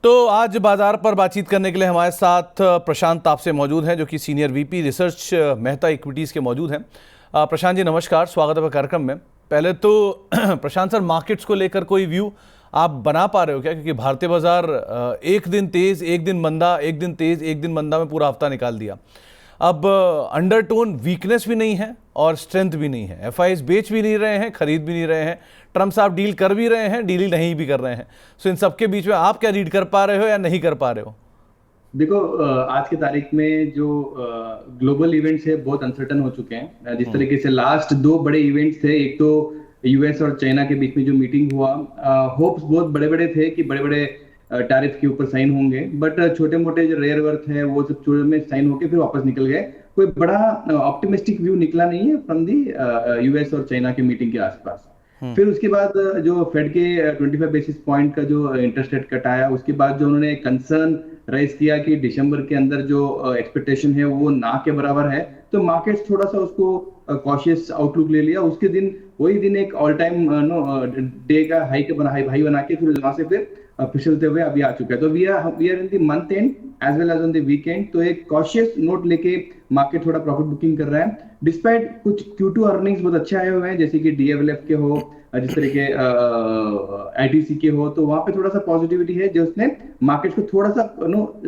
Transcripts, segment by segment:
तो आज बाजार पर बातचीत करने के लिए हमारे साथ प्रशांत तापसे मौजूद हैं, जो कि senior VP research Mehta equities के मौजूद हैं। प्रशांत जी नमस्कार, स्वागत है कार्यक्रम में। पहले तो प्रशांत सर, मार्केट्स को लेकर कोई व्यू आप बना पा रहे हो क्या? क्योंकि भारतीय बाजार एक दिन तेज, एक दिन मंदा, एक दिन तेज, एक दिन मंदा में पूरा हफ्ता निकाल दिया। अब अंडरटोन वीकनेस भी नहीं है और स्ट्रेंथ भी नहीं है। एफआईज बेच भी नहीं रहे हैं, खरीद भी नहीं रहे हैं। ट्रम्प साहब डील कर भी रहे हैं, डील नहीं भी कर रहे हैं। सो इन सबके बीच में आप क्या रीड कर पा रहे हो या नहीं कर पा रहे हो? देखो, आज की तारीख में जो ग्लोबल इवेंट्स है बहुत अनसर्टन हो चुके हैं। जिस तरीके से लास्ट दो बड़े इवेंट्स थे, एक तो यूएस और चाइना के बीच में जो मीटिंग हुआ, होप्स बहुत बड़े बड़े थे कि बड़े बड़े टैरिफ के ऊपर साइन होंगे, बट छोटे मोटे जो रेयर अर्थ है वो सब छोटे में साइन होके फिर वापस निकल गए। कोई बड़ा ऑप्टिमिस्टिक व्यू निकला नहीं है फ्रॉम दी यूएस और चाइना की मीटिंग के आसपास। फिर उसके बाद जो फेड के 25 बेसिस पॉइंट का जो इंटरेस्ट रेट कट आया, उसके बाद जो उन्होंने कंसर्न राइज किया कि दिसंबर के अंदर जो एक्सपेक्टेशन है वो ना के बराबर है, तो मार्केट्स थोड़ा सा उसको कॉशियस आउटलुक ले लिया। उसके दिन वही दिन एक ऑल टाइम डे का हाई बना के फिर वहां से फिर फिसलते हुए अभी आ चुका है। तो we are in the month end as well as on the weekend, तो एक कॉशियस नोट लेके मार्केट थोड़ा प्रॉफिट बुकिंग कर रहा है। डिस्पाइट कुछ Q2 अर्निंग्स बहुत अच्छे आए हुए हैं, जैसे कि DFLF के हो, जिस तरह के ITC के हो, तो वहां पे थोड़ा सा पॉजिटिविटी है जो उसने मार्केट को थोड़ा सा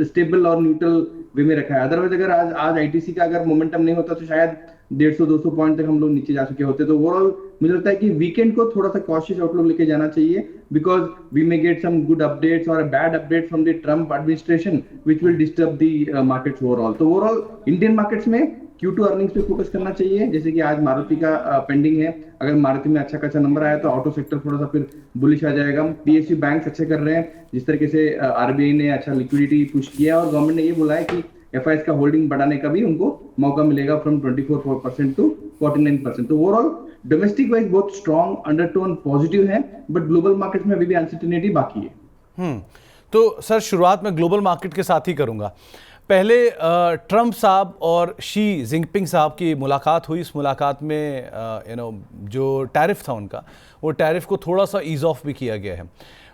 स्टेबल और न्यूट्रल वे में रखा है। अदरवाइज अगर आज ITC का अगर मोमेंटम नहीं होता तो शायद 150-200 पॉइंट तक हम लोग नीचे जा चुके होते। तो ओवरऑल मुझे लगता है कि वीकेंड को थोड़ा सा कॉशियस आउटलुक लेके जाना चाहिए, because we may get some good updates और bad update from the Trump administration which will disturb the markets overall. तो ओवरऑल इंडियन मार्केट्स में Q2 अर्निंग्स पे फोकस करना चाहिए। जैसे कि आज मारुति का पेंडिंग है, अगर मारुति में अच्छा खासा नंबर आया तो ऑटो सेक्टर थोड़ा सा फिर बुलिश आ जाएगा। PSU बैंक्स अच्छे कर रहे हैं, जिस तरीके से RBI ने अच्छा लिक्विडिटी पुश किया और गवर्नमेंट ने ये बोला है कि FIs का होल्डिंग बढ़ाने का भी उनको मौका मिलेगा फ्रॉम 24% टू 49%। तो ओवरऑल डोमेस्टिक वाइज बहुत स्ट्रॉन्ग अंडरटोन पॉजिटिव है, बट ग्लोबल मार्केट में अभी भी अनसर्टेनिटी बाकी है। तो सर, शुरुआत में ग्लोबल मार्केट के साथ ही करूंगा। पहले ट्रम्प साहब और शी जिनपिंग साहब की मुलाकात हुई। इस मुलाकात में जो टैरिफ था उनका, वो टैरिफ को थोड़ा सा ईज ऑफ भी किया गया है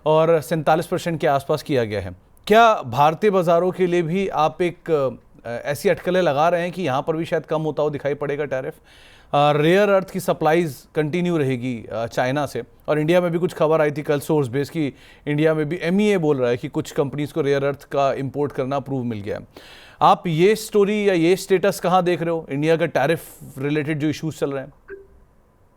और 47% के आसपास किया गया है। क्या भारतीय बाजारों के लिए भी आप एक ऐसी अटकलें लगा रहे हैं कि यहाँ पर भी शायद कम होता हो दिखाई पड़ेगा टैरिफ? रेयर अर्थ की सप्लाईज कंटिन्यू रहेगी चाइना से, और इंडिया में भी कुछ खबर आई थी कल सोर्स बेस की, इंडिया में भी MEA बोल रहा है कि कुछ कंपनीज को रेयर अर्थ का इंपोर्ट करना अप्रूव मिल गया है। आप ये स्टोरी या ये स्टेटस कहाँ देख रहे हो, इंडिया का टैरिफ रिलेटेड जो इश्यूज चल रहे हैं?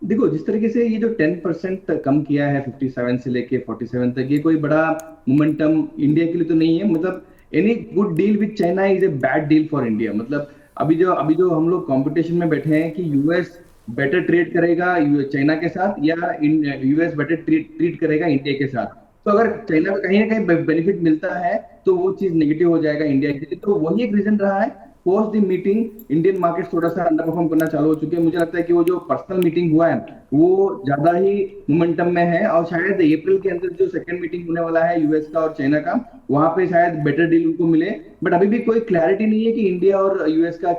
देखो, जिस तरीके से ये जो 10% कम किया है 57 से लेके 47 तक, ये कोई बड़ा मोमेंटम इंडिया के लिए तो नहीं है। मतलब any good deal with China is a bad deal for India. मतलब अभी जो हम लोग कंपटीशन में बैठे हैं कि यूएस बेटर ट्रेड करेगा चाइना के साथ या यूएस बेटर ट्रीट करेगा इंडिया के साथ। तो अगर चाइना को कहीं ना कहीं बेनिफिट मिलता है तो वो चीज नेगेटिव हो जाएगा इंडिया के लिए। तो वही एक रीजन रहा है। Post the meeting Indian market थोड़ा सा अंडर परफॉर्म करना चालू हो चुके हैं। मुझे लगता है कि वो जो पर्सनल मीटिंग हुआ है वो ज्यादा ही मोमेंटम में है, और शायद अप्रैल के अंदर जो सेकंड मीटिंग होने वाला है यूएस का और चाइना का, वहां पे शायद बेटर डील उनको मिले। बट अभी भी कोई क्लैरिटी नहीं है कि इंडिया और यूएस का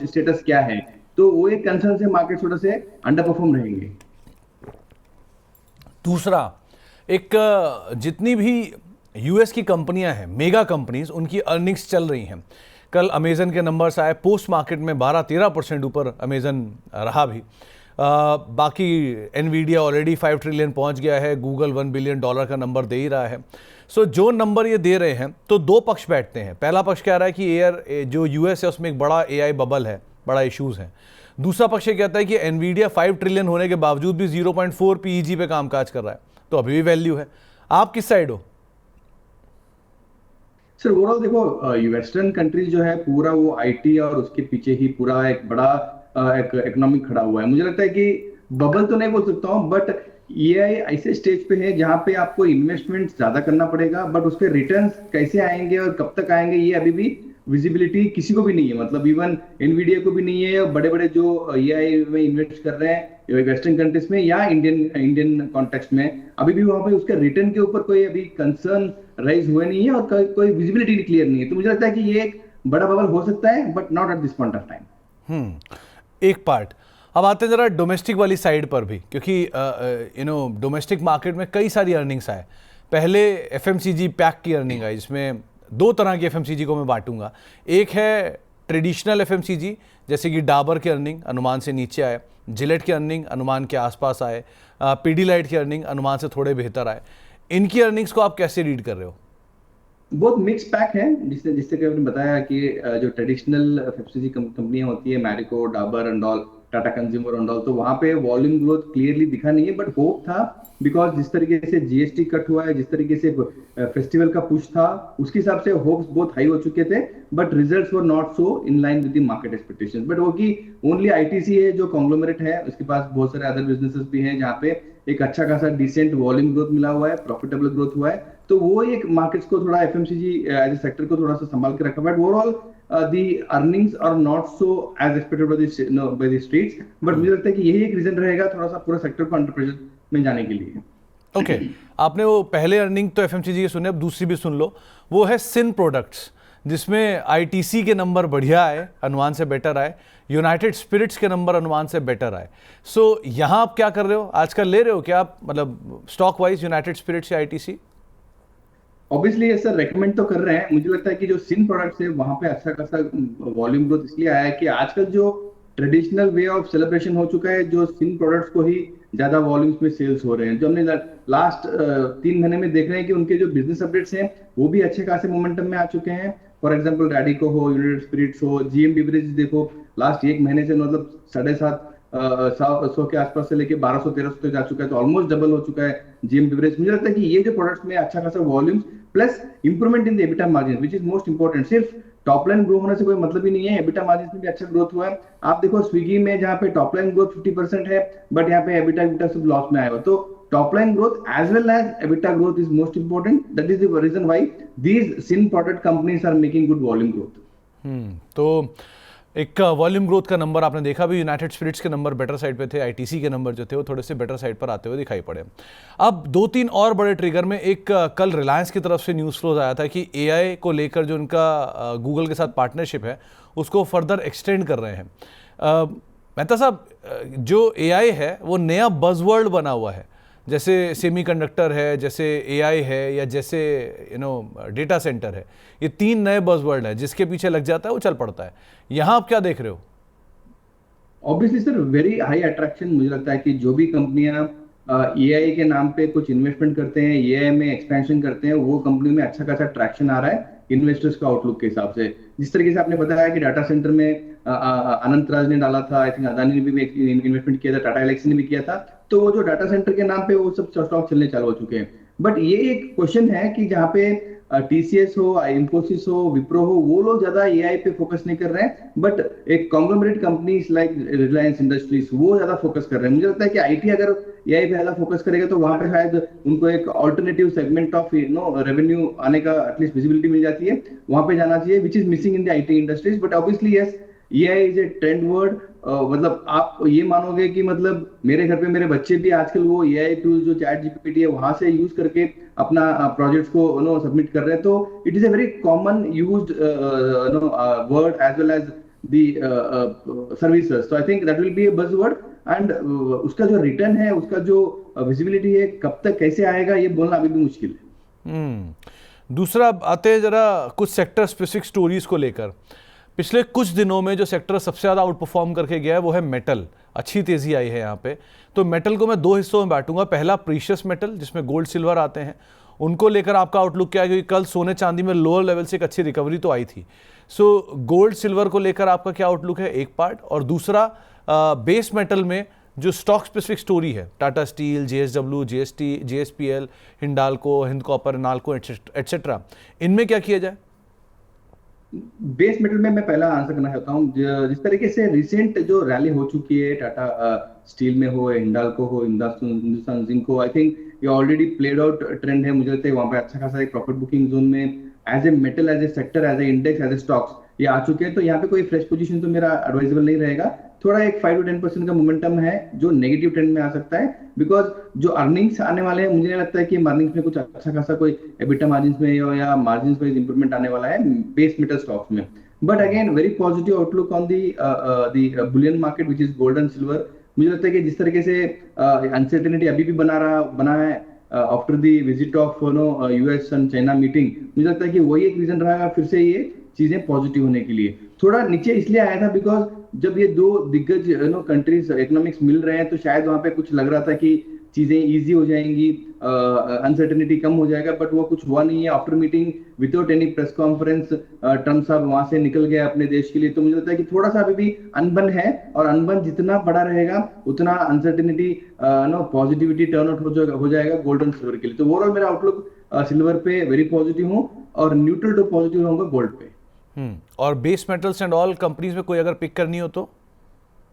स्टेटस क्या है। तो वो एक कंसर्न से मार्केट थोड़ा से अंडर परफॉर्म रहेंगे। दूसरा, एक जितनी भी यूएस की कंपनियां हैं, मेगा कंपनीज, उनकी अर्निंग्स चल रही हैं। कल अमेजन के नंबर्स आए, पोस्ट मार्केट में 12-13% ऊपर अमेजन रहा भी। बाकी एनवीडिया ऑलरेडी 5 ट्रिलियन पहुंच गया है, गूगल $1 बिलियन का नंबर दे ही रहा है। सो जो नंबर ये दे रहे हैं, तो दो पक्ष बैठते हैं। पहला पक्ष कह रहा है कि जो यूएस है उसमें एक बड़ा AI बबल है, बड़ा इश्यूज है। दूसरा पक्ष ये कहता है कि एनवीडिया 5 ट्रिलियन होने के बावजूद भी 0.4 PEG पे कामकाज कर रहा है, तो अभी भी वैल्यू है। आप किस साइड हो? सर ओवरऑल देखो, वेस्टर्न कंट्रीज जो है पूरा वो IT और उसके पीछे ही पूरा एक बड़ा एक इकोनॉमिक खड़ा हुआ है। मुझे लगता है कि बबल तो नहीं बोल सकता हूँ, बट AI ऐसे स्टेज पे है जहां पे आपको इन्वेस्टमेंट ज्यादा करना पड़ेगा, बट उसके रिटर्न्स कैसे आएंगे और कब तक आएंगे ये अभी भी विजिबिलिटी किसी को भी नहीं है। मतलब इवन एनवीडिया को भी नहीं है, और बड़े बड़े जो AI में इन्वेस्ट कर रहे हैं वेस्टर्न कंट्रीज में या इंडियन कॉन्टेक्स्ट में, अभी भी वहां पे उसके रिटर्न के ऊपर कोई अभी कंसर्न राइज हुए नहीं है और कोई विजिबिलिटी क्लियर नहीं है। तो मुझे लगता है कि ये एक बड़ा बबल हो सकता है, but not at this point of time. एक पार्ट। अब आते हैं जरा डोमेस्टिक वाली साइड पर भी, क्योंकि डोमेस्टिक मार्केट में कई सारी अर्निंग्स आए। पहले एफएमसीजी पैक की अर्निंग आई, जिसमें दो तरह की एफएमसीजी को मैं बांटूंगा। एक है ट्रेडिशनल एफएमसीजी, जैसे कि डाबर की अर्निंग अनुमान से नीचे आए, जिलेट की अर्निंग अनुमान के आसपास आए, पीडीलाइट की अर्निंग अनुमान से थोड़े बेहतर आए। इनकी अर्निंग्स को आप कैसे रीड कर रहे हो? बहुत मिक्स पैक है, जिससे कि आपने बताया कि जो ट्रेडिशनल एफएमसीजी कंपनियां होती है, Marico, Dabur and all, Tata consumer and all, तो वहां पे वॉल्यूम ग्रोथ क्लियरली दिखा नहीं है, बट होप था, बिकॉज जिस तरीके से जीएसटी कट हुआ है, जिस तरीके से फेस्टिवल का पुश था, उसके हिसाब से होप्स बहुत हाई हो चुके थे, but results were not so in line with the market expectations. But वो कि ओनली आईटीसी है जो कॉन्ग्लोमरेट है, उसके पास बहुत सारे अदर बिजनेसेस भी हैं जहाँ पे एक अच्छा खासा डिसेंट वॉल्यूम ग्रोथ मिला हुआ है, प्रॉफिटेबल ग्रोथ हुआ है, तो वो एक मार्केट्स को थोड़ा एफएमसीजी एज ए सेक्टर को थोड़ा सा संभाल के रखा, but overall the earnings are not so as expected by the streets, but मुझे लगता है कि यही एक रीजन रहेगा थोड़ा सा पूरा सेक्टर को अंडर प्रेशर में जाने के लिए। ओके, आपने वो पहले अर्निंग तो एफएमसीजी के सुने, अब दूसरी भी सुन लो, वो है सिन प्रोडक्ट्स, जिसमें आईटीसी के नंबर बढ़िया आए, अनुमान से बेटर आए, यूनाइटेड स्पिरिट्स के नंबर अनुमान से बेटर आए। सो यहाँ आप क्या कर रहे हो आजकल, ले रहे हो क्या आप, मतलब स्टॉक वाइज यूनाइटेड स्पिरिट्स या आईटीसी? ऑब्वियसली ये सर रेकमेंड तो कर रहे हैं। मुझे लगता है कि जो सिन प्रोडक्ट्स है वहां पे अच्छा खासा वॉल्यूम ग्रोथ इसलिए आया है कि आजकल जो ट्रेडिशनल वे ऑफ सेलिब्रेशन हो चुका है, जो सिन प्रोडक्ट्स को ही ज्यादा वॉल्यूम्स में सेल्स हो रहे हैं। जो हमने लास्ट 3 महीने में देख रहे हैं कि उनके जो बिजनेस अपडेट्स हैं वो भी अच्छे खासे मोमेंटम में आ चुके हैं। फॉर एग्जाम्पल रैडिको हो, यूनाइटेड स्पिरिट्स हो, जीएम बिवरेज देखो, लास्ट 1 महीने से मतलब 750 के आसपास से लेके 1200-1300 तक जा चुका है, तो ऑलमोस्ट डबल हो चुका है जीएम बिवरेज। मुझे लगता है कि ये जो प्रोडक्ट्स में अच्छा खासा volumes plus improvement in the EBITDA margin, which is most important. सिर्फ टॉप लाइन ग्रो होने से कोई मतलब ही नहीं है, एबिटा मार्जिन में भी अच्छा ग्रोथ हुआ है। आप देखो स्विगी में जहाँ पे टॉप लाइन ग्रोथ 50% है, बट यहाँ पे एबिटा सब लॉस में आया हुआ, तो top line growth as well as EBITDA growth is most important. That is the reason why these sin product companies are making good volume growth. तो एक वॉल्यूम ग्रोथ का नंबर आपने देखा भी, यूनाइटेड स्पिरिट्स के नंबर बेटर साइड पे थे, ITC के नंबर जो थे वो थोड़े से बेटर साइड पर आते हुए दिखाई पड़े। अब 2-3 और बड़े ट्रिगर में, एक कल रिलायंस की तरफ से न्यूज़ फ्लोज आया था कि एआई को लेकर जो उनका गूगल के साथ पार्टनरशिप है उसको फर्दर एक्सटेंड कर रहे हैं। मेहता साहब, जो एआई है वो नया बज़वर्ड बना हुआ है, जैसे सेमीकंडक्टर है, जैसे एआई है, या जैसे डेटा सेंटर है, ये 3 नए बज़वर्ड है, जिसके पीछे लग जाता है वो चल पड़ता है। यहाँ आप क्या देख रहे हो? Obviously sir very high attraction. मुझे लगता है कि जो भी कंपनियां एआई के नाम पे कुछ इन्वेस्टमेंट करते हैं, एआई में एक्सपेंशन करते हैं, वो कंपनी में अच्छा खासा ट्रैक्शन आ रहा है इन्वेस्टर्स का आउटलुक के हिसाब से। जिस तरीके से आपने बताया कि डाटा सेंटर में अनंत राज ने डाला था, आई थिंक अदानी ने भी इन्वेस्टमेंट किया था, टाटा एलेक्सी ने भी किया था, तो वो जो डाटा सेंटर के नाम पे वो सब स्टॉक चलने चालू हो चुके हैं। बट ये एक क्वेश्चन है कि जहाँ पे टीसीएस हो, इंफोसिस हो, विप्रो हो, वो लोग ज्यादा एआई पे फोकस नहीं कर रहे हैं, बट एक conglomerate companies like Reliance industries वो ज्यादा फोकस कर रहे हैं। मुझे लगता है कि आईटी अगर एआई पे ज्यादा फोकस करेगा तो वहां पे शायद उनको एक ऑल्टरनेटिव सेगमेंट ऑफ रेवेन्यू आने का एटलीस्ट विजिबिलिटी मिल जाती है, वहां पे जाना चाहिए, which is missing in the IT industries. But obviously yes, AI is a trend word. मतलब आप ये मानोगे कि मतलब मेरे घर पे मेरे बच्चे भी आजकल वो एआई टूल जो चैट जीपीटी है वहां से यूज करके अपना प्रोजेक्ट्स को सबमिट कर रहे हैं, तो it is a very common used word as well as the services. So I think that will be a buzzword, and उसका जो रिटर्न है, उसका जो विजिबिलिटी है, कब तक कैसे आएगा ये बोलना अभी भी मुश्किल है। दूसरा आते हैं जरा कुछ सेक्टर स्पेसिफिक स्टोरीज को लेकर। पिछले कुछ दिनों में जो सेक्टर सबसे ज़्यादा आउट परफॉर्म करके गया है वो है मेटल। अच्छी तेज़ी आई है यहाँ पे। तो मेटल को मैं 2 हिस्सों में बांटूंगा। पहला प्रीशियस मेटल, जिसमें गोल्ड सिल्वर आते हैं, उनको लेकर आपका आउटलुक क्या है, क्योंकि कल सोने चांदी में लोअर लेवल से एक अच्छी रिकवरी तो आई थी। सो गोल्ड सिल्वर को लेकर आपका क्या आउटलुक है, एक पार्ट। और दूसरा बेस मेटल में जो स्टॉक स्पेसिफिक स्टोरी है, Tata steel, JSW, GST, JSPL, Hindalco, Hind copper, NALCO etcetera, इनमें क्या किया जाए? बेस मेटल में मैं पहला आंसर करना चाहता हूँ। जिस तरीके से रिसेंट जो रैली हो चुकी है टाटा स्टील में हो, हिंडाल्को हो, हिंदुस्तान जिंक हो, आई थिंक ये ऑलरेडी प्लेड आउट ट्रेंड है। मुझे लगता है वहां पे अच्छा खासा एक प्रॉफिट बुकिंग जोन में as a metal, as a sector, as a index, as a stocks ये आ चुके हैं। तो यहाँ पे कोई फ्रेश पोजीशन तो मेरा एडवाइजेबल नहीं रहेगा। थोड़ा एक 5 to 10% का मोमेंटम है जो नेगेटिव ट्रेंड में आ सकता है, बिकॉज जो अर्निंग्स आने वाले हैं, मुझे नहीं लगता है कि अर्निंग्स में कुछ अच्छा खासा कोई एबिटा मार्जिन में या मार्जिन वाइज इंप्रूवमेंट आने वाला है बेस मेटल स्टॉक्स में। But again very positive outlook on the Boolean market which is gold and silver. मुझे लगता है कि जिस तरीके से अनसर्टेनिटी अभी भी बना है, after the visit of US and China meeting, मुझे लगता है कि वही एक रीजन रहा फिर से ये चीजें पॉजिटिव होने के लिए। थोड़ा नीचे इसलिए आया था बिकॉज जब ये दो दिग्गज कंट्रीज इकोनॉमिक्स मिल रहे हैं तो शायद वहां पे कुछ लग रहा था कि चीजें इजी हो जाएंगी, अनसर्टेनिटी कम हो जाएगा, बट वो कुछ हुआ नहीं है। After meeting without any press conference Trump साहब वहां से निकल गए अपने देश के लिए। तो मुझे लगता है कि थोड़ा सा अभी भी अनबन है, और अनबन जितना बड़ा रहेगा उतना अनसर्टेनिटी पॉजिटिविटी टर्न आउट हो जाएगा गोल्ड और सिल्वर के लिए। तो ओवरऑल मेरा आउटलुक सिल्वर पे वेरी पॉजिटिव हूँ, और न्यूट्रल टू पॉजिटिव रहूंगा गोल्ड पे। और base metals and all companies में कोई अगर पिक करनी हो तो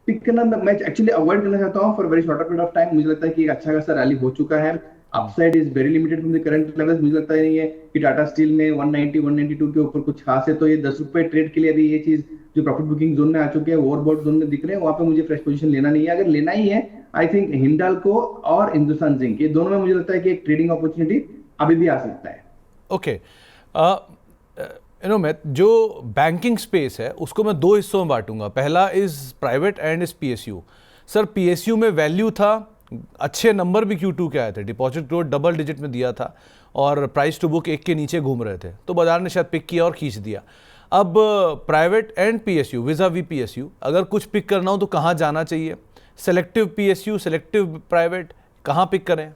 पिक करना मैं एक्चुअली अवॉइड करना चाहता हूँ for very short period of time. मुझे लगता है कि एक अच्छा खासा रैली हो चुका है, upside is very limited from the current levels. मुझे लगता नहीं है कि टाटा स्टील में 190 192 के ऊपर कुछ खास है, तो ये 10 रुपए ट्रेड के लिए अभी ये चीज जो प्रॉफिट बुकिंग जोन में आ चुके हैं, ओवरबॉट जोन में दिख रहे हैं, वहां पे मुझे फ्रेश पोजीशन लेना नहीं है। अगर लेना ही है, आई थिंक हिंडाल्को और हिंदुस्तान जिंक, ये दोनों में मुझे लगता है कि एक ट्रेडिंग अपॉर्चुनिटी अभी भी आ सकता है। ओके, मैं जो बैंकिंग स्पेस है उसको मैं दो हिस्सों में बांटूंगा। पहला is private and is PSU. Sir PSU में वैल्यू था, अच्छे नंबर भी Q2 के आए थे, डिपॉजिट ग्रोथ डबल डिजिट में दिया था और प्राइस टू बुक 1 के नीचे घूम रहे थे, तो बाजार ने शायद पिक किया और खींच दिया। अब private and PSU vis-a-vis PSU अगर कुछ पिक करना हो तो कहाँ जाना चाहिए? सेलेक्टिव पीएसयू, सेलेक्टिव प्राइवेट, कहाँ पिक करें?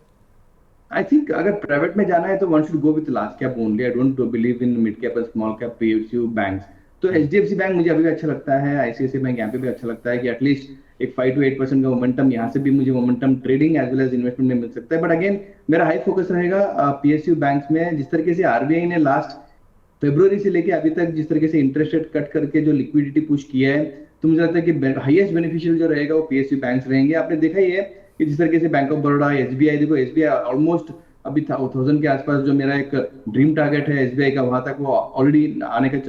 आई थिंक अगर प्राइवेट में जाना है तो one should go with large cap only. I don't believe in mid cap और स्मॉल कैप पीएसयू बैंक्स। तो एचडीएफसी बैंक मुझे अभी भी अच्छा लगता है, आईसीआईसीआई बैंक यहाँ पे भी अच्छा लगता है कि एटलीस्ट एक 5 to 8% का मोमेंटम यहाँ से भी मुझे momentum trading as well as investment में मिल सकता है। बट अगेन मेरा हाई फोकस रहेगा पीएसयू बैंक्स में। जिस तरीके से आरबीआई ने लास्ट फरवरी से लेके अभी तक जिस तरीके से इंटरेस्ट रेट कट करके जो लिक्विडिटी पुश किया है, तो मुझे लगता है कि हाईएस्ट बेनिफिशियल जो रहेगा वो पीएसयू बैंक्स रहेंगे। आपने देखा ही है कि जिस तरीके से बैंक ऑफ बड़ौदा, एसबीआई, देखो एसबीआई ऑलमोस्ट अभी 1000 के आसपास जो मेरा एक ड्रीम टारगेट है एसबीआई का, वहां तक वो ऑलरेडी आने का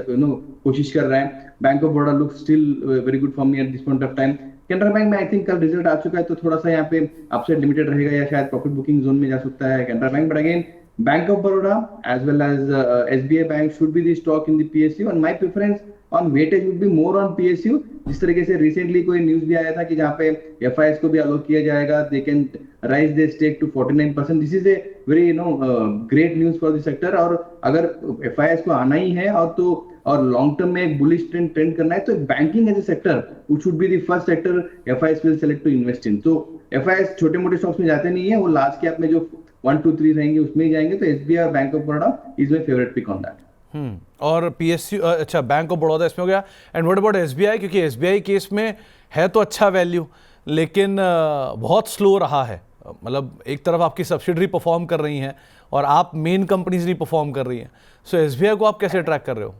कोशिश कर रहा है। Bank of Baroda look still very good for me at this point of time. Canara bank में आई थिंक कल रिजल्ट आ चुका है, तो थोड़ा सा यहाँ पे अपसाइड लिमिटेड रहेगा या शायद प्रॉफिट बुकिंग जोन में जा सकता है Canara bank. But again bank of Baroda as well as SBI bank should be the stock in the PSU, and my preference on weightage would be more on PSU. जिस तरीके से रिसेंटली कोई news भी आया था कि जहाँ पे एफआईएस को भी अलोक किया जाएगा, they can raise their stake to 49%। This is a very great news for the sector. और अगर एफआईएस को आना ही है और लॉन्ग टर्म में एक बुलिश ट्रेंड करना है, तो banking as a sector which should be the first sector FIIs will select to invest in. तो एफआईएस छोटे मोटे स्टॉक्स में जाते नहीं है, वो लार्ज कैप में जो 1 2 3 रहेंगे उसमें ही जाएंगे। तो एसबीआई और bank of Baroda is my favourite pick on that. और पीएसयू, अच्छा बैंक ऑफ बड़ौदा इसमें हो गया। And what about SBI? क्योंकि एसबीआई केस में है तो अच्छा वैल्यू, लेकिन बहुत स्लो रहा है। मतलब एक तरफ आपकी सब्सिडरी परफॉर्म कर रही हैं और आप मेन कंपनीज नहीं परफॉर्म कर रही हैं। सो एसबीआई को आप कैसे ट्रैक कर रहे हो?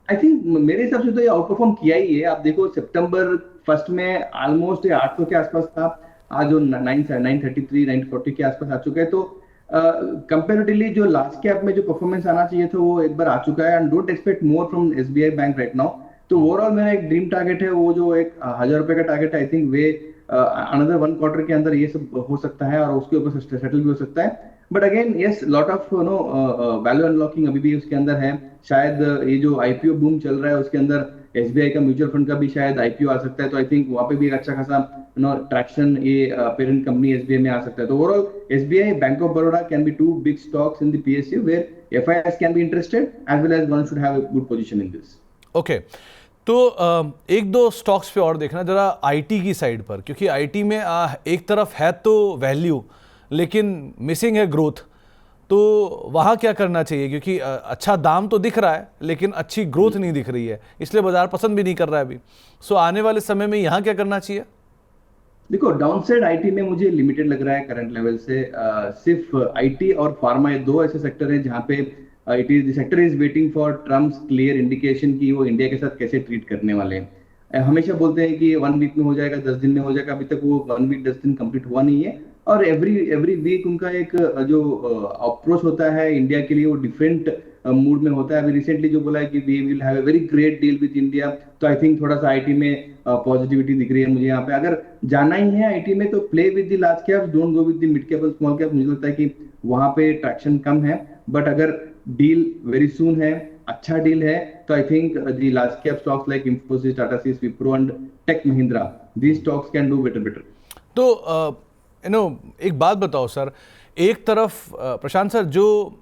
आई थिंक मेरे हिसाब से तो ये आउट परफॉर्म किया ही है। आप देखो सितंबर 1 में ऑलमोस्ट 800 के आसपास था, आज जो 933 940 के आसपास आ चुका है। तो कंपेरेटिवली जो लास्ट कैप में जो परफॉर्मेंस आना चाहिए था वो एक बार आ चुका है, and don't expect more from SBI bank right now. तो ओवरऑल मेरा एक ड्रीम टारगेट है, वो जो एक 1000 रुपए का टारगेट है, I think way another 1 quarter के अंदर ये सब हो सकता है और उसके ऊपर सेटल भी हो सकता है। But again yes, lot of value unlocking अभी भी उसके अंदर है। शायद ये जो आईपीओ बूम चल रहा है उसके अंदर एसबीआई का म्यूचुअल फंड का भी शायद आईपीओ आ सकता है। तो आई थिंक वहां पे भी एक अच्छा खासा ट्रैक्शन ये पेरेंट कंपनी एसबीआई में आ सकता है। तो overall SBI, bank of Baroda can be 2 big stocks in the PSU where FIIs can be interested as well as one should have a good position in this. Okay, तो एक दो stocks पे और देखना जरा आईटी की साइड पर, क्योंकि आईटी में एक तरफ है तो वैल्यू लेकिन मिसिंग है ग्रोथ। तो वहाँ क्या करना चाहिए? क्योंकि अच्छा दाम तो दिख रहा है लेकिन अच्छी ग्रोथ नहीं दिख रही है, इसलिए बाजार पसंद भी नहीं कर रहा है अभी। सो आने वाले समय में यहाँ क्या करना चाहिए? देखो डाउनसाइड आईटी में मुझे लिमिटेड लग रहा है करंट लेवल से। सिर्फ आईटी और फार्मा, ये दो ऐसे सेक्टर हैं जहाँ पे it is the sector is waiting for Trump's clear indication कि वो इंडिया के साथ कैसे ट्रीट करने वाले हैं। हमेशा बोलते हैं कि 1 वीक में हो जाएगा, 10 दिन में हो जाएगा। अभी तक वो 1 वीक 10 दिन कंप्लीट हुआ नहीं है। और एवरी वीक उनका एक जो अप्रोच होता है इंडिया के लिए वो डिफरेंट मूड में होता है। अभी रिसेंटली जो बोला है कि we will have a very great deal with India, तो आई थिंक थोड़ा सा आईटी में पॉजिटिविटी दिख रही है मुझे यहाँ पे। अगर जाना ही है आईटी में तो play with the large cap, don't go with the mid cap और स्मॉल कैप। मुझे लगता है कि वहां पे ट्रैक्शन कम है, बट अगर डील वेरी सून है, अच्छा डील है, तो आई think the large cap stocks like Infosys, Tata steel, Wipro and tech Mahindra, these stocks can do better. तो एक बात बताओ सर, एक तरफ प्रशांत सर जो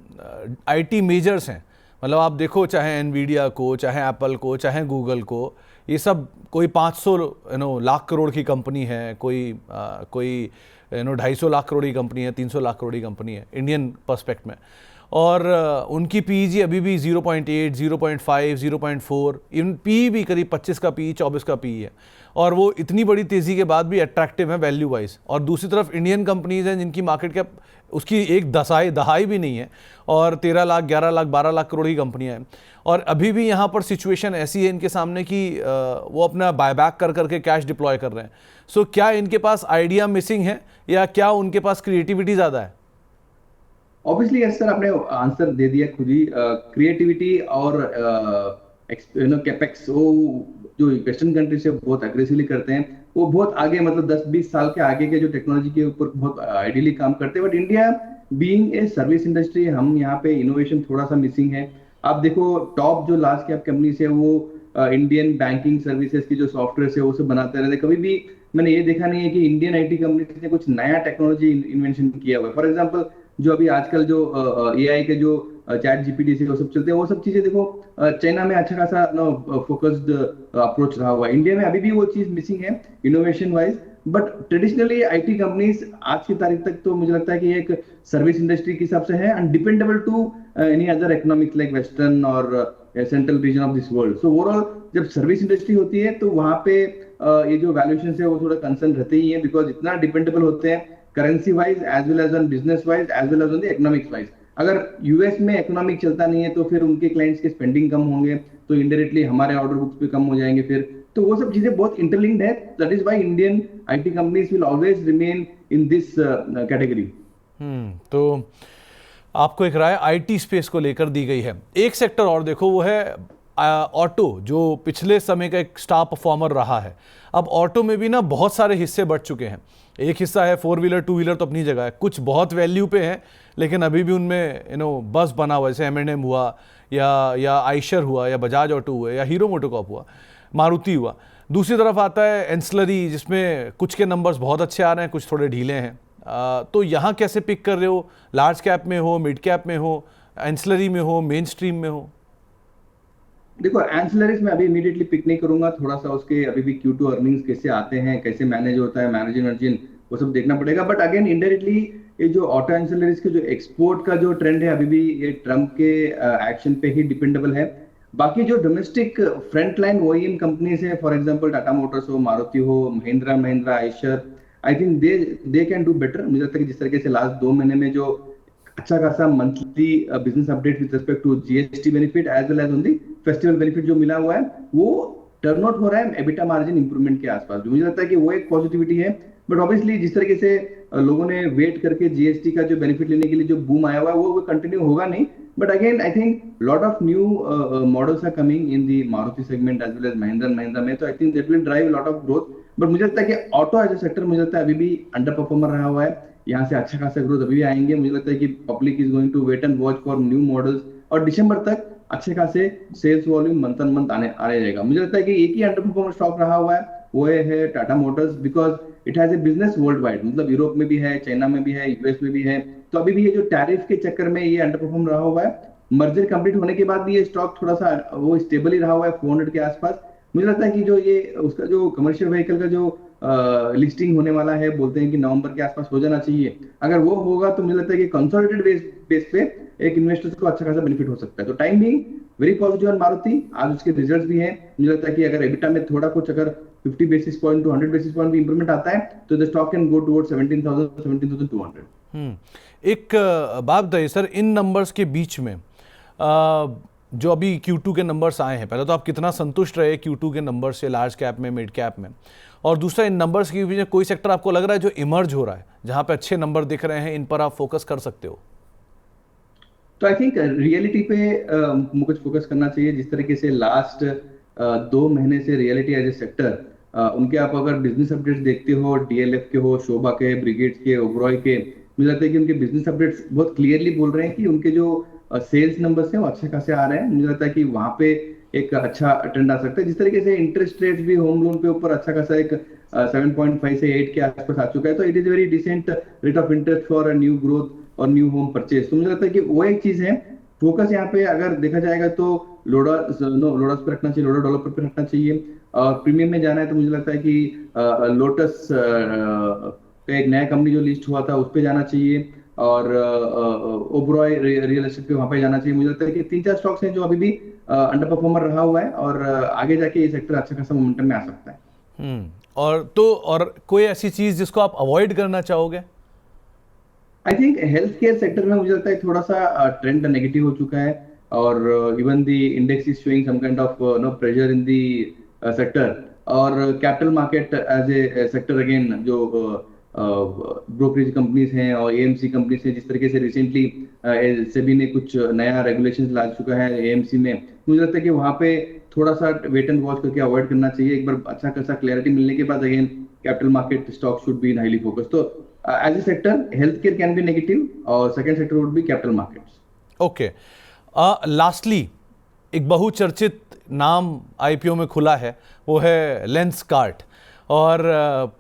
आईटी मेजर्स हैं, मतलब आप देखो चाहे एनवीडिया को, चाहे एप्पल को, चाहे गूगल को, ये सब कोई 500 लाख करोड़ की कंपनी है, कोई 250 लाख करोड़ की कंपनी है, 300 लाख करोड़ की कंपनी है इंडियन पर्सपेक्ट में, और उनकी पीई अभी भी 0.8, 0.5, 0.4, इवन पी भी करीब 25 का पी, 24 का पी है, और वो इतनी बड़ी तेज़ी के बाद भी अट्रैक्टिव है वैल्यू वाइज। और दूसरी तरफ इंडियन कंपनीज हैं जिनकी मार्केट कैप उसकी एक दहाई भी नहीं है, और 13 लाख, 11 लाख, 12 लाख करोड़ की कंपनियां हैं, और अभी भी यहाँ पर सिचुएशन ऐसी है इनके सामने कि वो अपना बायबैक कर करके कैश डिप्लॉय कर रहे हैं। सो क्या इनके पास आइडिया मिसिंग है, या क्या उनके पास क्रिएटिविटी ज़्यादा है? ऑब्वियसली यस सर, आपने आंसर दे दिया खुद ही। क्रिएटिविटी और कैपेक्स वो जो वेस्टर्न कंट्री से बहुत एग्रेसिवली करते हैं, वो बहुत आगे, मतलब 10-20 साल के आगे के जो टेक्नोलॉजी के ऊपर बहुत आइडियली काम करते हैं। But India being a service industry, हम यहाँ पे इनोवेशन थोड़ा सा मिसिंग है। आप देखो टॉप जो लार्ज कैप कंपनीज है वो इंडियन बैंकिंग सर्विसेज की जो सॉफ्टवेयर है वो सब बनाते रहते हैं। कभी भी मैंने ये देखा नहीं है कि इंडियन आईटी कंपनीज ने कुछ नया टेक्नोलॉजी इन्वेंशन किया हुआ है। फॉर एग्जांपल जो अभी आजकल जो एआई के जो चैट जीपीटी से वो सब चलते हैं, वो सब चीजें देखो चाइना में अच्छा खासा फोकस्ड अप्रोच रहा हुआ है। इंडिया में अभी भी वो चीज मिसिंग है innovation wise. But traditionally IT companies आज की तारीख तक तो मुझे लगता है कि एक सर्विस इंडस्ट्री के हिसाब से है, undependable to any other economics like western और central region of this world. So overall जब सर्विस इंडस्ट्री होती है तो वहां पे ये जो वैल्यूएशन है वो थोड़ा कंसर्न रहते ही है, बिकॉज इतना डिपेंडेबल होते हैं currency wise as well as on business wise as well as on the economics wise. अगर यूएस में इकोनॉमिक चलता नहीं है तो फिर उनके क्लाइंट्स के स्पेंडिंग कम होंगे, तो इनडायरेक्टली हमारे ऑर्डर बुक्स भी कम हो जाएंगे फिर। तो वो सब चीजें बहुत इंटरलिंक्ड है। That is why Indian IT companies will always remain in this category. तो आपको एक राय आईटी स्पेस को लेकर दी गई है। एक सेक्टर और देखो, वो है ऑटो, जो पिछले समय का एक स्टार परफॉर्मर रहा है। अब ऑटो में भी ना बहुत सारे हिस्से बढ़ चुके हैं। एक हिस्सा है 4 व्हीलर 2 व्हीलर, तो अपनी जगह है, कुछ बहुत वैल्यू पे हैं, लेकिन अभी भी उनमें बस बना हुआ, जैसे M&M हुआ, या आइशर हुआ, या बजाज ऑटो हुआ, या हीरो मोटोकॉर्प हुआ, मारुति हुआ। दूसरी तरफ आता है एंसिलरी, जिसमें कुछ के नंबर्स बहुत अच्छे आ रहे हैं, कुछ थोड़े ढीले हैं। तो यहाँ कैसे पिक कर रहे हो? लार्ज कैप में हो, मिड कैप में हो, एंसिलरी में हो, मेन स्ट्रीम में हो? देखो एंसिलरीज में अभी इमीडिएटली पिक नहीं करूंगा, थोड़ा सा उसके अभी भी Q2 अर्निंग्स कैसे आते हैं, कैसे मैनेज होता है, मैनेजिंग मार्जिन, वो सब देखना पड़ेगा। बट अगेन इनडायरेक्टली ये जो ऑटो एंसिलरीज के जो एक्सपोर्ट का जो ट्रेंड है, अभी भी ये ट्रम्प के एक्शन पे ही डिपेंडेबल है। बाकी जो domestic front line OEM companies है, फॉर एग्जांपल टाटा मोटर्स हो, मारुति हो, Mahindra, Eicher, I think they can do better. मुझे लगता है कि जिस तरीके से लास्ट 2 महीने में जो अच्छा खासा monthly business update with respect to GST benefit as well as on the festival benefit जो मिला हुआ है, वो टर्न आउट हो रहा है एबिटा मार्जिन इंप्रूवमेंट के आसपास। मुझे लगता है कि वो एक पॉजिटिविटी है। बट ऑब्वियसली जिस तरीके से लोगों ने वेट करके जीएसटी का जो बेनिफिट लेने के लिए जो बूम आया हुआ है, वो कंटिन्यू होगा नहीं। But again I think lot of new models are coming in the Maruti segment as well as Mahindra में, तो I think that will drive lot of growth. But मुझे लगता है कि ऑटो एज ए सेक्टर मुझे लगता है अभी भी अंडर परफॉर्मर रहा हुआ है। यहाँ से अच्छा खासा ग्रोथ अभी भी आएंगे। मुझे लगता है कि public is going to wait and watch for new models, और दिसंबर तक अच्छे खासे sales volume month on month आने जाएगा। मुझे लगता है कि एक ही अंडर परफॉर्मर स्टॉक रहा हुआ है, वो है Tata Motors, because it has a business world wide, मतलब यूरोप में भी है, चाइना में भी है, यूएस में भी है। तो अभी भी ये जो टैरिफ के चक्कर में ये अंडर परफॉर्म रहा हुआ है। मर्जर कंप्लीट होने के बाद भी ये स्टॉक थोड़ा सा वो स्टेबल ही रहा हुआ है 400 के आसपास। मुझे लगता है कि जो ये उसका जो कमर्शियल व्हीकल का जो लिस्टिंग होने वाला है, बोलते हैं कि नवंबर के आसपास हो जाना चाहिए। अगर वो होगा तो मुझे लगता है कि कंसोलिडेटेड बेस पे एक इन्वेस्टर्स को अच्छा खासा बेनिफिट हो सकता है। तो time being very positive on Maruti. आज उसके रिजल्ट्स भी हैं। मुझे लगता है कि अगर एबिटा में थोड़ा कुछ अगर 50 basis point two 100 basis point भी इंप्रूवमेंट आता है तो the stock can go towards 17,200। एक बात बताइए सर, इन नंबर्स के बीच में जो अभी Q2 के नंबर्स आए हैं, पहले तो आप कितना संतुष्ट रहे Q2 के नंबर से लार्ज कैप में, मिड कैप में, और दूसरा इन नंबर्स के बीच में कोई सेक्टर आपको लग रहा है जो इमर्ज हो रहा है, जहां पे अच्छे नंबर दिख रहे हैं, इन पर आप फोकस कर सकते हो? तो आई थिंक रियलिटी पे मुझे फोकस करना चाहिए। जिस तरीके से लास्ट 2 महीने से रियलिटी एज ए सेक्टर उनके आप अगर बिजनेस अपडेट्स देखते हो, डीएलएफ के हो, शोभा के, ब्रिगेड के, ओबरॉय के, मुझे लगता है कि उनके बिजनेस अपडेट्स बहुत क्लियरली बोल रहे हैं कि उनके जो सेल्स नंबर्स हैं वो अच्छे खासे आ रहे हैं। मुझे लगता है कि वहां पे एक अच्छा ट्रेंड आ सकता है। जिस तरीके से इंटरेस्ट रेट्स भी होम लोन पे ऊपर अच्छा खासा एक 7.5 से 8 के आसपास आ चुका है, तो it is very decent rate of interest for a new growth और न्यू होम परचेज। तो मुझे लगता है कि वो एक चीज है। फोकस यहाँ पे अगर देखा जाएगा तो लोडा लोडस पे रखना चाहिए, लोडा डेवलपर पे रखना चाहिए। और प्रीमियम में जाना है तो मुझे लगता है कि लोटस पे एक नया कंपनी जो लिस्ट हुआ था उस पे जाना चाहिए, और ओबरॉय रियल एस्टेट पे वहां पे जाना चाहिए। मुझे लगता है कि तीन चार स्टॉक्स हैं जो अभी भी अंडर परफॉर्मर रहा हुआ है, और आगे जाके ये सेक्टर अच्छा खासा मोमेंटम में आ सकता है। और कोई ऐसी चीज जिसको आप अवॉइड करना चाहोगे? I think health care sector में मुझे लगता है थोड़ा सा ट्रेंड नेगेटिव हो चुका है, और even the index is showing some kind of no pressure in the sector. और capital market as a sector again, जो ब्रोकरेज कंपनीज हैं और एएमसी कंपनीज हैं, जिस तरीके से रिसेंटली सेबी ने कुछ नया रेगुलेशंस ला चुका है एएमसी में, मुझे लगता है कि वहां पे थोड़ा सा वेट एंड वॉच करके अवॉइड करना चाहिए। एक बार अच्छा खासा क्लैरिटी मिलने के बाद again capital market stock should be in highly focus. तो as a sector health care can be negative, और second sector would be capital markets. Okay, lastly एक बहुचर्चित नाम आईपीओ में खुला है, वो है लेंसकार्ट। और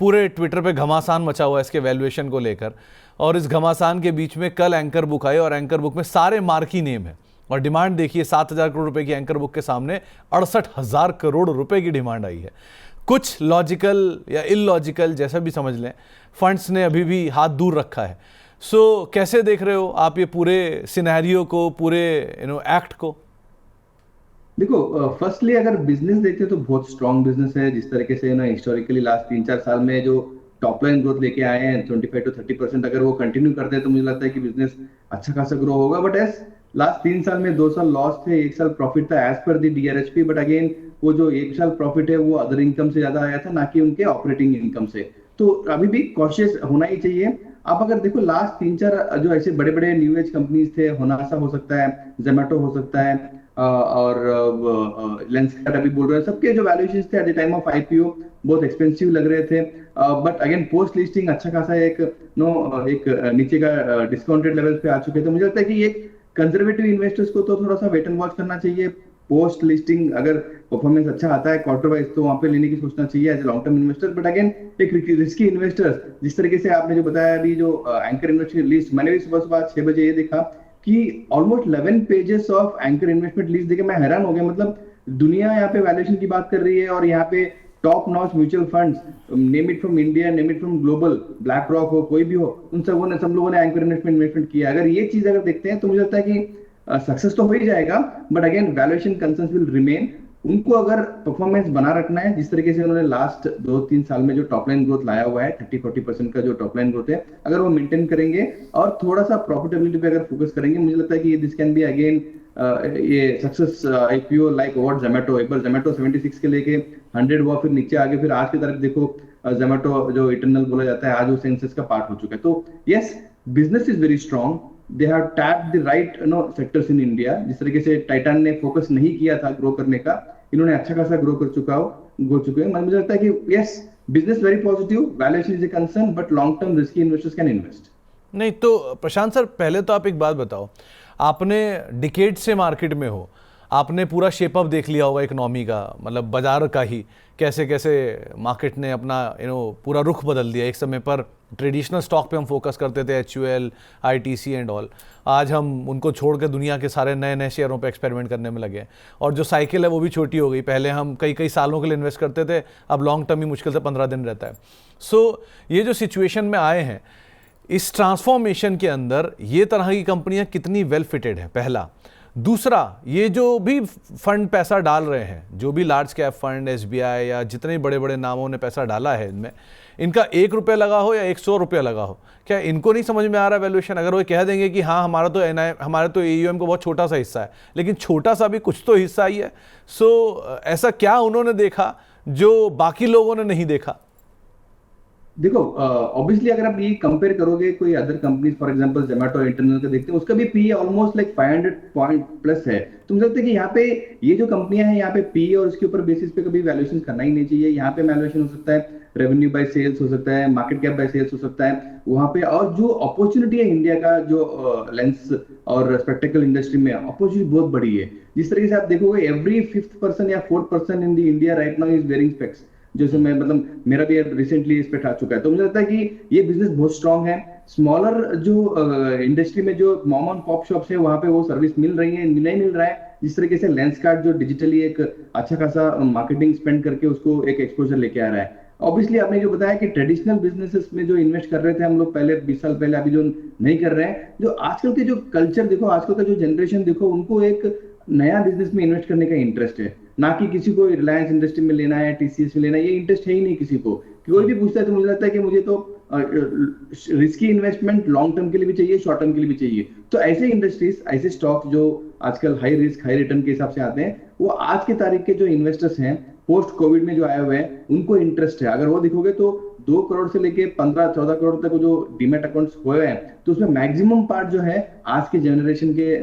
पूरे ट्विटर पे घमासान मचा हुआ है इसके वैल्यूएशन को लेकर। और इस घमासान के बीच में कल एंकर बुक आई, और एंकर बुक में सारे मार्की नेम है, और डिमांड देखिए 7,000 करोड़ रुपए की एंकर बुक के सामने 68,000 करोड़ रुपए की डिमांड आई है। कुछ लॉजिकल या इलॉजिकल जैसा भी समझ लें, फंड्स ने अभी भी हाथ दूर रखा है। सो कैसे देख रहे हो आप ये पूरे सिनेरियो को, पूरे एक्ट को? देखो, फर्स्टली अगर बिजनेस देखते हैं तो बहुत स्ट्रांग बिजनेस है। जिस तरीके से ना हिस्टोरिकली लास्ट 3-4 साल में जो टॉप लाइन ग्रोथ लेके आए हैं 25 to 30%, अगर वो कंटिन्यू करते हैं तो मुझे लगता है कि बिजनेस अच्छा खासा ग्रो होगा। बट एस लास्ट 3 साल में 2 साल लॉस थे, 1 साल प्रॉफिट था as per the DRHP. But again वो जो 1 साल प्रॉफिट है वो अदर इनकम से ज्यादा आया था, ना कि उनके ऑपरेटिंग इनकम से। तो अभी भी कॉशियस होना ही चाहिए। आप अगर देखो लास्ट 3-4 जो ऐसे बड़े बड़े न्यू एज कंपनीज थे, होनासा हो सकता है, जोमेटो हो सकता है, और लेंसकार्ट अभी बोल रहे हैं, सबके जो वैल्यूएशंस थे at the time of IPO बहुत एक्सपेंसिव लग रहे थे। बट अगेन पोस्ट लिस्टिंग अच्छा खासा एक नीचे का डिस्काउंटेड लेवल पे आ चुके थे। तो मुझे लगता है कि एक कंजर्वेटिव इन्वेस्टर्स को तो थोड़ा सा वेट एंड वॉच करना चाहिए। पोस्ट लिस्टिंग अगर परफॉर्मेंस अच्छा आता है क्वार्टर वाइज तो वहां पे लेने की सोचना चाहिए as a long term investor. But again एक रिस्की इन्वेस्टर्स, जिस तरीके से आपने जो बताया अभी जो एंकर इन्वेस्टर लिस्ट, मैंने भी सुबह 6 बजे ये देखा कि almost 11 pages of anchor investment list देखे मैं हैरान हो गया। मतलब दुनिया यहाँ पे वैल्यूएशन की बात कर रही है, और यहाँ पे top notch mutual funds, name it from India, name it from global, black rock हो, कोई भी हो, उन सब लोगों ने एंकर इन्वेस्टमेंट किया। अगर ये चीज अगर देखते हैं तो मुझे लगता है कि सक्सेस तो हो ही जाएगा, but again valuation concerns will remain. उनको अगर परफॉर्मेंस बना रखना है, जिस तरीके से उन्होंने लास्ट 2-3 साल में जो टॉप लाइन ग्रोथ लाया हुआ है 30-40% का जो टॉप लाइन ग्रोथ है, अगर वो मेंटेन करेंगे और थोड़ा सा प्रॉफिटेबिलिटी पे अगर फोकस करेंगे, मुझे लगता है कि दिस कैन बी अगेन ये success IPO like what Zomato. एक बार जोमेटो 76 के लेके 100 हुआ, फिर नीचे आगे, फिर आज की तरफ देखो जोमेटो जो इटर्नल बोला जाता है आज वो सेंसेस का पार्ट हो चुका है। तो yes, business is very strong, they have tapped the right sectors in India. जिस तरीके से टाइटन ने फोकस नहीं किया था ग्रो करने का, इन्होंने अच्छा खासा ग्रो चुके हैं। मुझे लगता है कि yes, business very positive, valuation is a concern, but long term risky investors can invest. नहीं तो प्रशांत सर, पहले तो आप एक बात बताओ, आपने डिकेड से मार्केट में हो, आपने पूरा शेप अप देख लिया होगा इकोनॉमी का, मतलब बाजार का ही, कैसे कैसे मार्केट ने अपना पूरा रुख बदल दिया। एक समय पर ट्रेडिशनल स्टॉक पे हम फोकस करते थे, HUL, ITC एंड ऑल। आज हम उनको छोड़ के दुनिया के सारे नए नए शेयरों पे एक्सपेरिमेंट करने में लगे, और जो साइकिल है वो भी छोटी हो गई। पहले हम कई कई सालों के लिए इन्वेस्ट करते थे, अब लॉन्ग टर्म ही मुश्किल से 15 दिन रहता है। सो ये जो सिचुएशन में आए हैं, इस ट्रांसफॉर्मेशन के अंदर ये तरह की कंपनियां कितनी वेल फिटेड है, पहला। दूसरा, ये जो भी फंड पैसा डाल रहे हैं, जो भी लार्ज कैप फंड, SBI या जितने बड़े बड़े नामों ने पैसा डाला है इनमें, इनका 1 रुपया लगा हो या 100 रुपया लगा हो, क्या इनको नहीं समझ में आ रहा वैल्यूएशन? अगर वो कह देंगे कि हाँ हमारा तो AUM को बहुत छोटा सा हिस्सा है, लेकिन छोटा सा भी कुछ तो हिस्सा ही है। सो ऐसा क्या उन्होंने देखा जो बाकी लोगों ने नहीं देखा? देखो, ऑब्वियसली अगर आप ये कंपेयर करोगे कोई other companies, for example Zomato internal का देखते हैं, उसका भी P almost like 500 point plus है। तो मुझे लगता है कि यहाँ पे ये जो कंपनियां हैं, यहाँ पे पी और उसके ऊपर बेसिस पे कभी वैल्यूएशन करना ही नहीं चाहिए। यहाँ पे वैल्यूएशन हो सकता है रेवेन्यू बाय सेल्स, हो सकता है मार्केट कैप बाय सेल्स, हो सकता है वहां पे। और जो अपॉर्चुनिटी है इंडिया का, जो लेंस और स्पेक्टिकल इंडस्ट्री में अपॉर्चुनिटी बहुत बड़ी है। जिस तरीके से आप देखोगे एवरी 5th पर्सन या 4th person in the India right now is wearing specs. जैसे मैं मतलब मेरा भी रिसेंटली इस पे आ चुका है, तो मुझे लगता है कि ये बिजनेस बहुत स्ट्रांग है। स्मॉलर जो इंडस्ट्री में जो मॉम एंड पॉप शॉप्स है वहां पे वो सर्विस मिल रही है, नहीं मिल रहा है। जिस तरीके से लेंसकार्ट जो डिजिटली एक अच्छा खासा मार्केटिंग स्पेंड करके उसको एक एक्सपोजर लेके आ रहा है। ऑब्वियसली आपने जो बताया कि ट्रेडिशनल बिजनेसेस में जो इन्वेस्ट कर रहे थे हम लोग पहले 20 साल पहले, अभी जो नहीं कर रहे हैं, जो आजकल के जो कल्चर देखो, आजकल का जो जनरेशन देखो, उनको एक नया बिजनेस में इन्वेस्ट करने का इंटरेस्ट है। ना कि किसी को रिलायंस इंडस्ट्री में लेना है, टीसीएस में लेना है, ये इंटरेस्ट है ही नहीं किसी को। कोई भी पूछता है तो मुझे लगता है कि मुझे तो रिस्की इन्वेस्टमेंट लॉन्ग टर्म के लिए भी चाहिए, शॉर्ट टर्म के लिए भी चाहिए। तो ऐसे इंडस्ट्रीज, ऐसे स्टॉक जो आजकल हाई रिस्क हाई रिटर्न के हिसाब से आते हैं, वो आज के तारीख के जो इन्वेस्टर्स हैं पोस्ट कोविड में जो आए हुए हैं, उनको इंटरेस्ट है। अगर वो देखोगे तो 2 करोड़ से लेके 15-14 करोड़ तक जो डीमेट अकाउंट्स हुए हैं, तो उसमें मैक्सिमम पार्ट जो है आज के जनरेशन के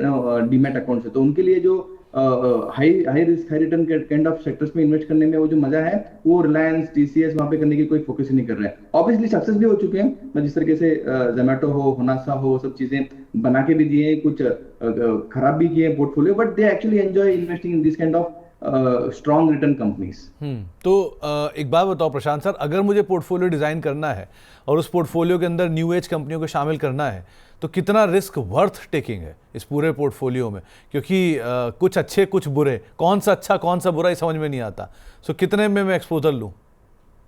डीमेट अकाउंट्स है। तो उनके लिए जो high high risk high return kind of sectors में इन्वेस्ट करने में वो जो मजा है, वो रिलायंस टीसीएस वहां पे करने की कोई फोकस ही नहीं कर रहा है। ऑब्वियसली सक्सेस भी हो चुके हैं, जिस तरीके से जोमेटो हो, होनासा हो, सब चीजें बना के भी दिए, कुछ खराब भी किए portfolio, but they actually enjoy investing in this kind of strong return companies. तो एक बात बताओ प्रशांत सर, अगर मुझे पोर्टफोलियो डिज़ाइन करना है और उस पोर्टफोलियो के अंदर न्यू एज कंपनियों को शामिल करना है, तो कितना रिस्क वर्थ टेकिंग है इस पूरे पोर्टफोलियो में? क्योंकि कुछ अच्छे कुछ बुरे, कौन सा अच्छा कौन सा बुरा ये समझ में नहीं आता। सो कितने में मैं एक्सपोजर लूँ?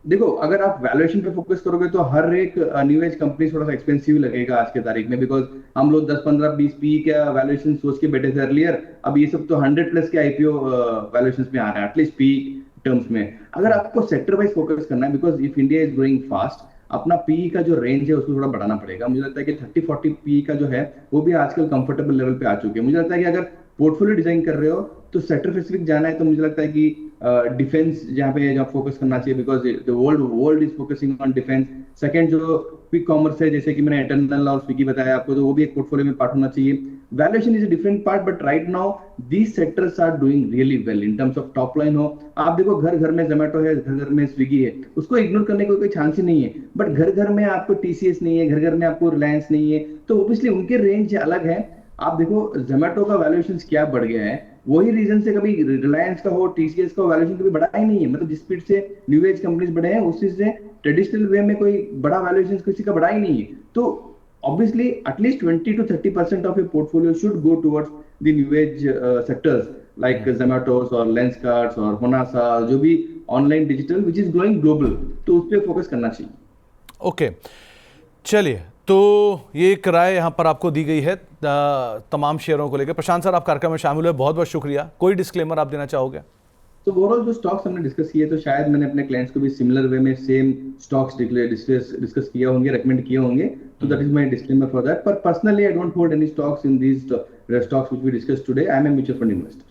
देखो, अगर आप वैल्यूएशन पे फोकस करोगे तो हर एक न्यू एज कंपनी थोड़ा सा एक्सपेंसिव लगेगा आज के तारीख में, बिकॉज हम लोग 10-15-20 पी का वैल्यूएशन सोच के बैठे थे अर्लियर। अब ये सब तो 100 प्लस के आईपीओ वैल्यूएशन में आ रहे हैं, एटलीस्ट पी टर्म्स में। अगर आपको सेक्टर वाइज फोकस करना है, because if India is growing fast, अपना पी का जो रेंज है उसको थोड़ा बढ़ाना पड़ेगा। मुझे लगता है कि 30-40 पी का जो है वो भी आजकल कंफर्टेबल लेवल पे आ चुके हैं। मुझे लगता है कि अगर पोर्टफोलियो डिजाइन कर रहे हो तो सेक्टर स्पेसिफिक जाना है, तो मुझे लगता है कि डिफेंस जहाँ फोकस करना चाहिए, because the world is focusing on defence. Second जो क्विक कॉमर्स है, जैसे कि मैंने एटर्नल और स्विगी बताया आपको, तो वो भी एक पोर्टफोलियो में पार्ट होना चाहिए। Valuation is a different part, but right now these sectors are doing really well in terms of top line. हो आप देखो, घर घर में जोमेटो है, घर घर में स्विगी है, उसको इग्नोर करने का कोई चांस ही नहीं है। बट घर घर में आपको टीसीएस नहीं है, घर घर में आपको रिलायंस नहीं है, तो ऑब्वियसली उनके रेंज अलग है। आप देखो जोमेटो का वैल्यूएशन क्या बढ़ गया है, वही रीजन से कभी रिलायंस का हो, टीसीएस का वैल्यूएशन कभी बढ़ा ही नहीं है। मतलब जिस स्पीड से न्यू एज कंपनीज बढ़े हैं, उसी से ट्रेडिशनल वे में कोई बड़ा वैल्यूएशन किसी का बढ़ा ही नहीं है। तो obviously at least 20-30% of your portfolio should go towards the new age sectors like Zomatos और लेंसकार्ट्स और होनासा, जो भी online digital which is growing global, तो उस पर फोकस करना चाहिए। ओके, चलिए, तो ये एक राय यहाँ पर आपको दी गई है तमाम शेयरों को लेकर। प्रशांत सर, आप कार्यक्रम में शामिल हुए, बहुत बहुत शुक्रिया। कोई डिस्क्लेमर आप देना चाहोगे? तो ओवरऑल जो स्टॉक्स हमने डिस्कस किए, तो शायद मैंने अपने क्लाइंट्स को भी सिमिलर वे में सेम स्टॉक्स डिस्कस किए होंगे, रेकमेंड किए होंगे। तो that is my disclaimer for that. पर personally I don't hold any stocks in these stocks which we discussed today. I am a mutual fund investor.